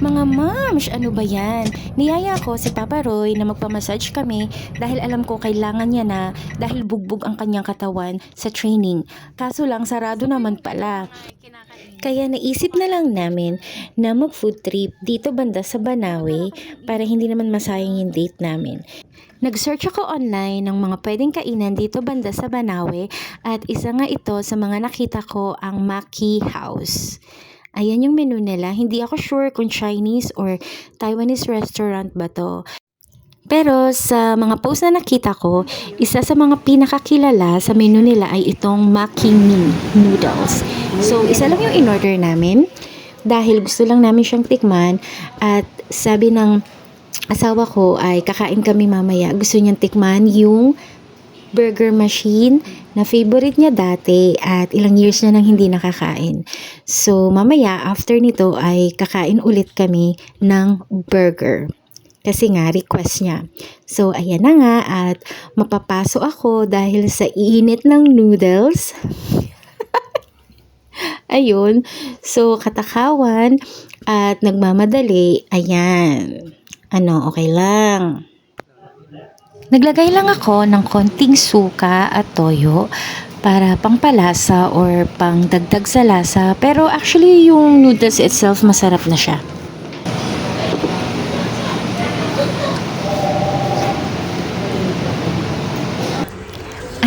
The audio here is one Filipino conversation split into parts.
Mga moms, ano ba yan? Niyaya ko si Papa Roy na magpamassage kami dahil alam ko kailangan niya na dahil bugbog ang kanyang katawan sa training. Kaso lang sarado naman pala. Kaya naisip na lang namin na mag-food trip dito banda sa Banawe para hindi naman masayang yung date namin. Nag-search ako online ng mga pwedeng kainan dito banda sa Banawe at isa nga ito sa mga nakita ko ang Maki House. Ayan yung menu nila. Hindi ako sure kung Chinese or Taiwanese restaurant ba to. Pero sa mga post na nakita ko, isa sa mga pinakakilala sa menu nila ay itong Maki Ming noodles. So, isa lang yung in-order namin dahil gusto lang namin siyang tikman at sabi ng asawa ko ay kakain kami mamaya. Gusto niyang tikman yung burger machine na favorite niya dati at ilang years na nang hindi nakakain. So, mamaya after nito ay kakain ulit kami ng burger. Kasi nga, request niya. So, ayan na nga at mapapaso ako dahil sa init ng noodles. Ayun. So, katakawan at nagmamadali. Ayan. Okay lang. Naglagay lang ako ng konting suka at toyo para pangpalasa or pangdagdag sa lasa. Pero actually yung noodles itself masarap na siya.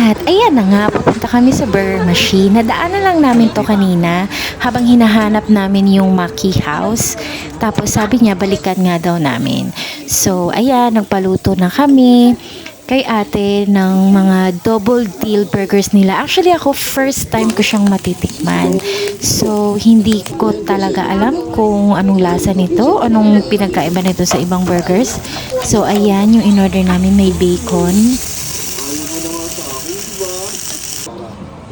At ayan na nga, pupunta kami sa burger machine. Nadaanan lang namin to kanina habang hinahanap namin yung Maki House. Tapos sabi niya balikan nga daw namin. So ayan, nagpaluto na kami kay ate ng mga double deal burgers nila. Actually ako first time ko siyang matitikman. So hindi ko talaga alam kung anong lasa nito, anong pinagkaiba nito sa ibang burgers. So ayan yung in-order namin, may bacon.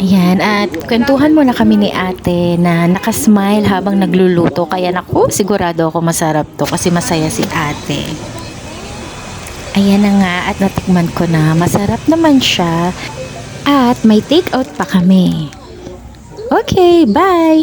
Ayan, at kwentuhan muna kami ni ate na nakasmile habang nagluluto. Kaya naku, sigurado ako masarap to kasi masaya si ate. Ayan na nga at natikman ko na masarap naman siya at may take out pa kami. Okay, bye!